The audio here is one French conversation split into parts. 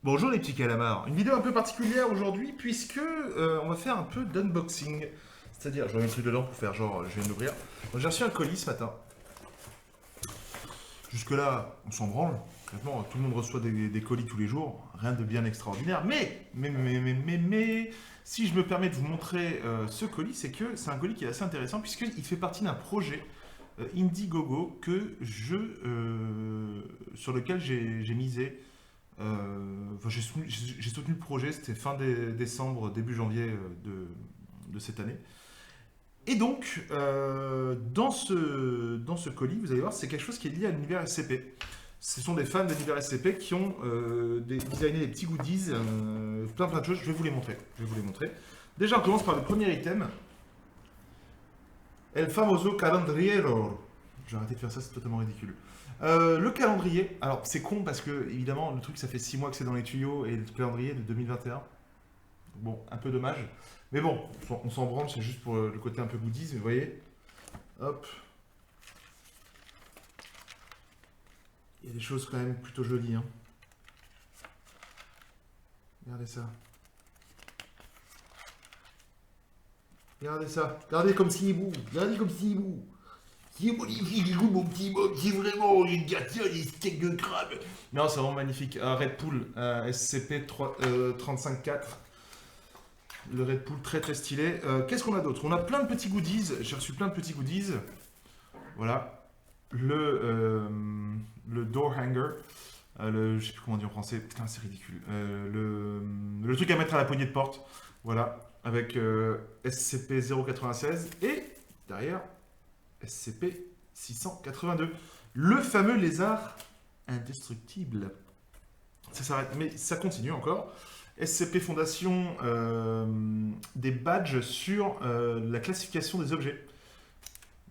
Bonjour les petits calamars, une vidéo un peu particulière aujourd'hui puisque on va faire un peu d'unboxing. C'est-à-dire, je vais mettre le truc dedans pour faire genre je viens de l'ouvrir. Donc, j'ai reçu un colis ce matin. Jusque là, on s'en branle. Maintenant, tout le monde reçoit des colis tous les jours, rien de bien extraordinaire. Mais, si je me permets de vous montrer ce colis, c'est que c'est un colis qui est assez intéressant puisqu'il fait partie d'un projet Indiegogo sur lequel j'ai misé. Enfin, j'ai soutenu le projet, c'était fin décembre, début janvier de cette année. Et donc, dans ce colis, vous allez voir, c'est quelque chose qui est lié à l'univers SCP. Ce sont des fans de l'univers SCP qui ont designé des petits goodies, plein de choses. Je vais vous les montrer. Déjà, on commence par le premier item. El famoso calendriero. Je vais arrêter de faire ça, c'est totalement ridicule. Le calendrier, alors c'est con parce que évidemment le truc ça fait 6 mois que c'est dans les tuyaux et le calendrier de 2021. Bon, un peu dommage. Mais bon, on s'en branle, c'est juste pour le côté un peu goodies, mais vous voyez. Hop. Il y a des choses quand même plutôt jolies. Hein. Regardez ça. Regardez ça. Regardez comme c'est beau. Regardez comme c'est beau. C'est magnifique, écoute mon petit Bob, c'est vraiment une gâteau, des steaks de crabe. Non, c'est vraiment magnifique. Red Bull SCP 35.4. Le Red Bull très très stylé. Qu'est-ce qu'on a d'autre? On a plein de petits goodies. J'ai reçu plein de petits goodies. Voilà. Le door hanger. Je sais plus comment dire en français. Putain, c'est ridicule. Le truc à mettre à la poignée de porte. Voilà. Avec SCP 096. Et derrière, SCP 682. Le fameux lézard indestructible. Ça s'arrête, mais ça continue encore. SCP Fondation, des badges sur la classification des objets.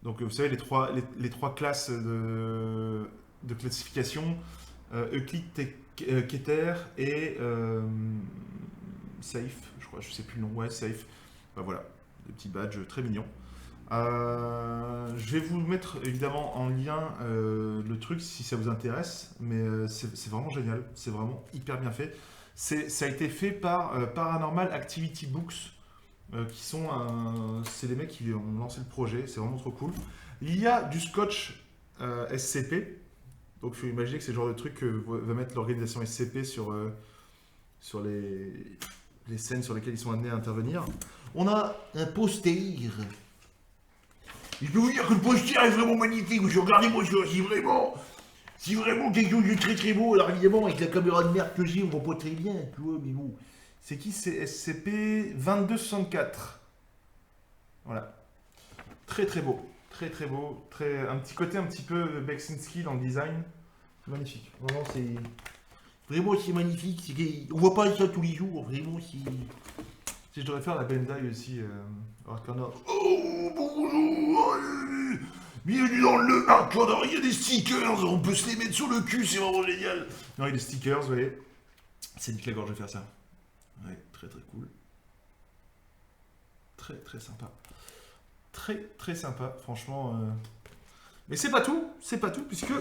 Donc vous savez, les trois classes de classification, Euclid, Keter et Safe, je crois, je sais plus le nom, ouais, Safe. Ben voilà, des petits badges très mignons. Je vais vous mettre évidemment en lien le truc si ça vous intéresse, mais c'est vraiment génial, c'est vraiment hyper bien fait. Ça a été fait par Paranormal Activity Books, c'est les mecs qui ont lancé le projet, c'est vraiment trop cool. Il y a du scotch SCP, donc il faut imaginer que c'est le genre de truc que va mettre l'organisation SCP sur les scènes sur lesquelles ils sont amenés à intervenir. On a un poster. Je peux vous dire que le poster est vraiment magnifique. Regardez-moi ça, c'est vraiment quelque chose de très très beau. Alors évidemment, avec la caméra de merde que j'ai, on voit pas très bien, tu vois, mais bon. C'est qui? C'est SCP 2264. Voilà. Très très beau. Très très beau. Un petit côté un petit peu Beksinski dans le design. Magnifique. Vraiment, c'est. Vraiment, c'est magnifique. On voit pas ça tous les jours. Vraiment, c'est. Si je devrais faire la Bandai aussi. Oh, bonjour! Bienvenue dans le hardcore, il y a des stickers, on peut se les mettre sur le cul, c'est vraiment génial. Non, il y a des stickers, vous voyez. C'est nique la gorge de faire ça. Ouais, très très cool. Très très sympa. Très très sympa, franchement. Mais c'est pas tout, puisque.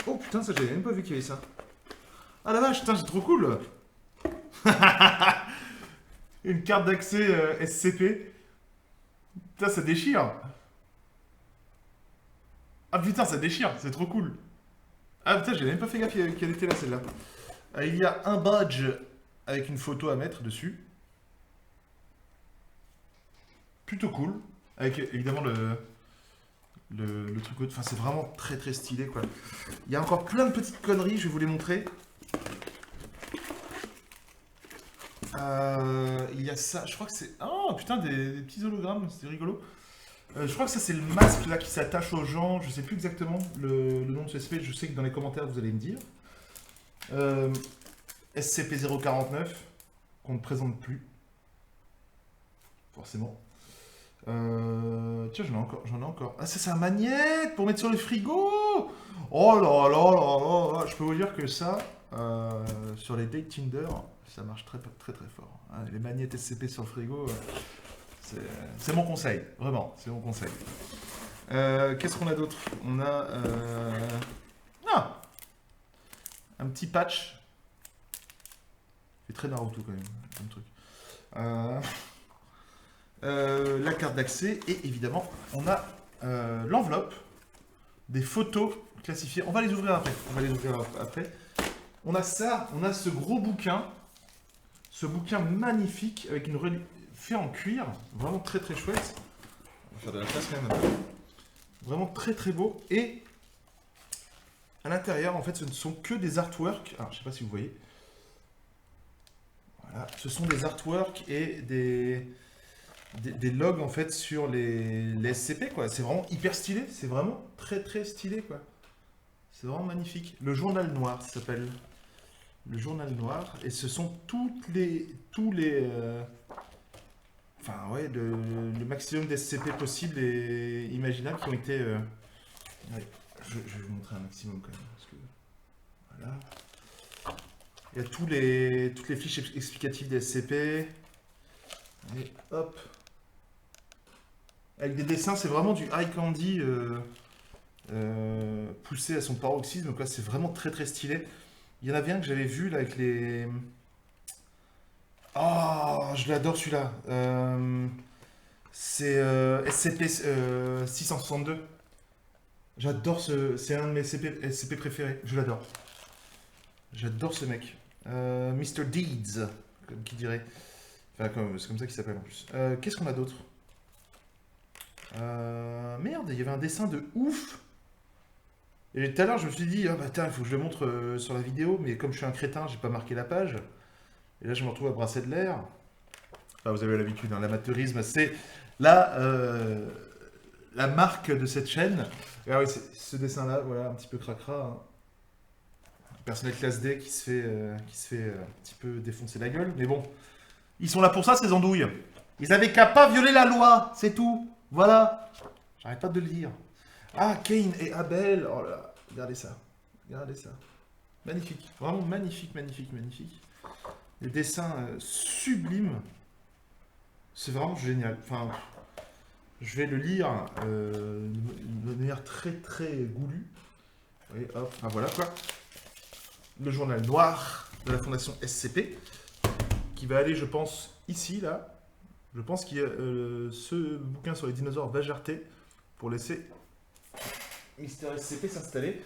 Oh putain, ça j'avais même pas vu qu'il y avait ça. Ah la vache, putain, c'est trop cool. Une carte d'accès SCP. Putain, ça déchire. Ah putain, ça déchire, c'est trop cool. Ah putain, j'ai même pas fait gaffe qu'elle était là celle-là. Il y a un badge avec une photo à mettre dessus. Plutôt cool. Avec évidemment le truc. Enfin, c'est vraiment très très stylé quoi. Il y a encore plein de petites conneries, je vais vous les montrer. Il y a ça, je crois que c'est. Oh putain, des petits hologrammes, c'est rigolo. Je crois que ça c'est le masque là qui s'attache aux gens, je sais plus exactement le nom de ce SCP, je sais que dans les commentaires vous allez me dire. SCP-049, qu'on ne présente plus. Forcément. Tiens, j'en ai encore. Ah, ça c'est un magnète pour mettre sur le frigo. Oh là là là là, je peux vous dire que ça, sur les dates Tinder, ça marche très très très fort. Hein, les magnettes SCP sur le frigo, c'est mon conseil, vraiment, c'est mon conseil. Qu'est-ce qu'on a d'autre? On a... Ah! un petit patch. C'est très Naruto quand même, comme truc. La carte d'accès et évidemment on a l'enveloppe des photos classifiées. On va les ouvrir après. On a ça, on a ce gros bouquin, ce bouquin magnifique avec une fait en cuir, vraiment très très chouette. On va faire de la place quand même. Vraiment très très beau et à l'intérieur en fait ce ne sont que des artworks. Alors je sais pas si vous voyez. Voilà, ce sont des artworks et des logs en fait sur les SCP quoi. C'est vraiment hyper stylé, c'est vraiment très très stylé quoi. C'est vraiment magnifique. Le journal noir ça s'appelle. Le journal noir et ce sont tous les enfin ouais le maximum d'SCP possible et imaginable qui ont été ouais, je vais vous montrer un maximum quand même parce que voilà. Il y a toutes les fiches explicatives des SCP. Et hop. Avec des dessins, c'est vraiment du high candy poussé à son paroxysme. C'est vraiment très très stylé. Il y en avait un que j'avais vu là avec les... Oh, je l'adore celui-là. C'est SCP 662. J'adore c'est un de mes SCP préférés. Je l'adore. J'adore ce mec. Mr. Deeds, comme qui dirait. Enfin, c'est comme ça qu'il s'appelle en plus. Qu'est-ce qu'on a d'autre? Merde, il y avait un dessin de ouf. Et tout à l'heure, je me suis dit, ah bah tiens, il faut que je le montre sur la vidéo, mais comme je suis un crétin, j'ai pas marqué la page. Et là, je me retrouve à brasser de l'air. Enfin, vous avez l'habitude, hein, l'amateurisme, c'est la marque de cette chaîne. Et oui, ce dessin-là, voilà, un petit peu cracra. Hein. Personnel classe D qui se fait un petit peu défoncer la gueule. Mais bon, ils sont là pour ça, ces andouilles. Ils avaient qu'à pas violer la loi, c'est tout. Voilà. J'arrête pas de le dire. Ah, Cain et Abel. Oh là là, regardez ça. Regardez ça. Magnifique. Vraiment magnifique, magnifique, magnifique. Les dessins sublimes. C'est vraiment génial. Enfin, je vais le lire de manière très très goulue. Et hop, ah voilà quoi. Le journal noir de la fondation SCP. Qui va aller, je pense, ici, là. Je pense qu'il y a ce bouquin sur les dinosaures va jarter pour laisser Mister SCP s'installer.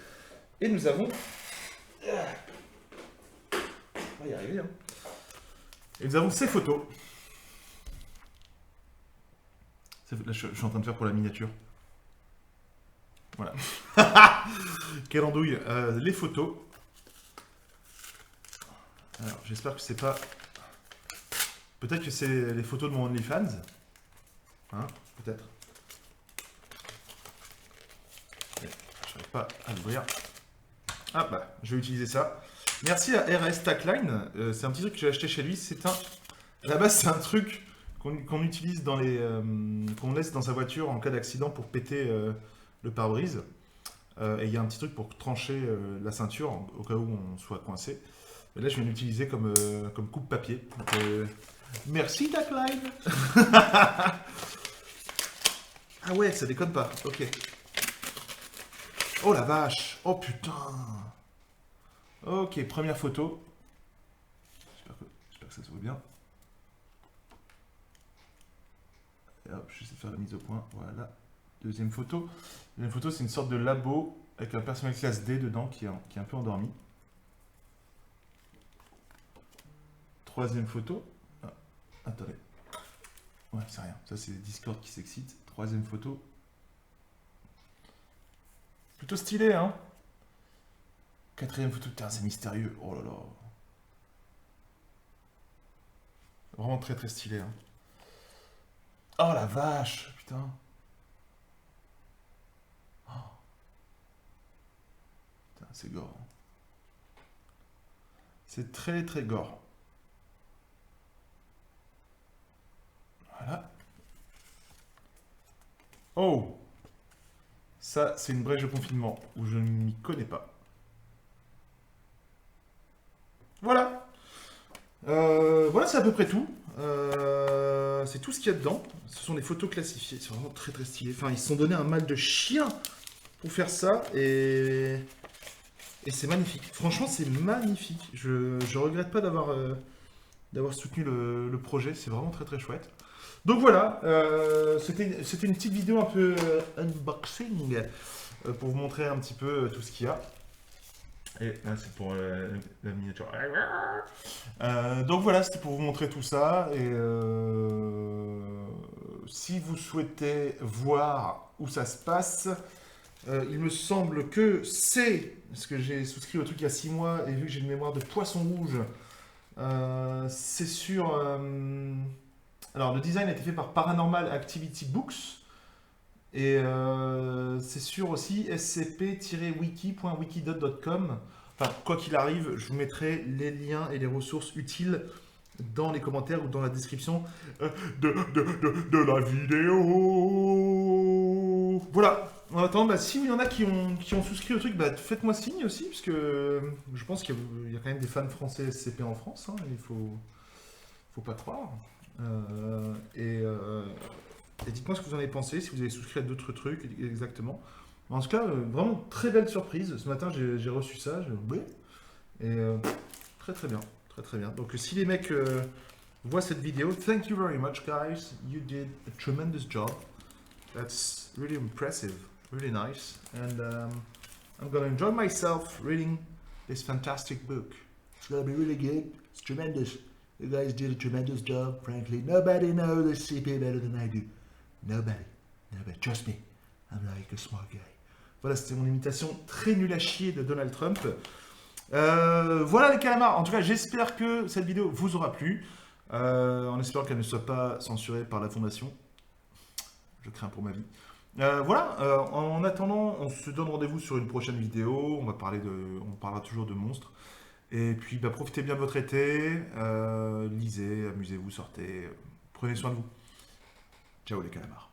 Et nous avons... On va y arriver, hein. Et nous avons ces photos. Là, je suis en train de faire pour la miniature. Voilà. Quelle andouille. Les photos. Alors, j'espère que c'est pas... Peut-être que c'est les photos de mon OnlyFans. Hein, peut-être. Je n'arrive pas à l'ouvrir. Ah bah, je vais utiliser ça. Merci à RS Tackline. C'est un petit truc que j'ai acheté chez lui. C'est un... À la base, c'est un truc qu'on utilise dans les... qu'on laisse dans sa voiture en cas d'accident pour péter le pare-brise. Et il y a un petit truc pour trancher la ceinture au cas où on soit coincé. Et là, je viens l'utiliser comme coupe-papier. Merci Tackline. Ah ouais, ça déconne pas. Ok. Oh la vache. Oh putain. Ok, première photo. J'espère que ça se voit bien. Et hop, je vais faire la mise au point. Voilà. Deuxième photo. Deuxième photo, c'est une sorte de labo avec un personnel classe D dedans qui est un peu endormi. Troisième photo. Ah, attendez. Ouais, c'est rien. Ça, c'est Discord qui s'excite. Troisième photo. Plutôt stylé, hein? Quatrième photo. Putain, c'est mystérieux. Oh là là. Vraiment très très stylé, hein. Oh la vache. Putain. Oh. Putain, c'est gore. Hein. C'est très très gore. Voilà. Oh! Ça, c'est une brèche de confinement où je ne m'y connais pas. Voilà. Voilà, c'est à peu près tout. C'est tout ce qu'il y a dedans. Ce sont des photos classifiées. C'est vraiment très très stylé. Enfin, ils se sont donné un mal de chien pour faire ça. Et Et c'est magnifique. Franchement, c'est magnifique. Je regrette pas d'avoir soutenu le projet. C'est vraiment très très chouette. Donc voilà, c'était une petite vidéo un peu unboxing pour vous montrer un petit peu tout ce qu'il y a. Et là, c'est pour la miniature. Donc voilà, c'était pour vous montrer tout ça. Et si vous souhaitez voir où ça se passe, il me semble que c'est, parce que j'ai souscrit au truc il y a 6 mois et vu que j'ai une mémoire de poisson rouge, c'est sur... alors le design a été fait par Paranormal Activity Books et c'est sur aussi scp-wiki.wikidot.com. Enfin, quoi qu'il arrive, je vous mettrai les liens et les ressources utiles dans les commentaires ou dans la description de la vidéo. Voilà. En attendant, bah, s'il y en a qui ont souscrit au truc, bah, faites-moi signe aussi, parce que je pense qu'il y a quand même des fans français SCP en France, hein, il faut pas croire. Et dites-moi ce que vous en avez pensé, si vous avez souscrit à d'autres trucs exactement. En tout cas, vraiment très belle surprise. Ce matin, j'ai reçu ça, et très très bien, très très bien. Donc si les mecs voient cette vidéo, thank you very much guys, you did a tremendous job. That's really impressive, really nice, and I'm gonna enjoy myself reading this fantastic book. It's gonna be really good. It's tremendous. You guys did a tremendous job, frankly. Nobody knows the CP better than I do. Nobody. Nobody. Trust me. I'm like a smart guy. Voilà, c'était mon imitation très nulle à chier de Donald Trump. Voilà les calamars. En tout cas, j'espère que cette vidéo vous aura plu. En espérant qu'elle ne soit pas censurée par la Fondation. Je crains pour ma vie. Voilà, en attendant, on se donne rendez-vous sur une prochaine vidéo. On parlera toujours de monstres. Et puis, bah, profitez bien de votre été. Lisez, amusez-vous, sortez. Prenez soin de vous. Ciao les calamars.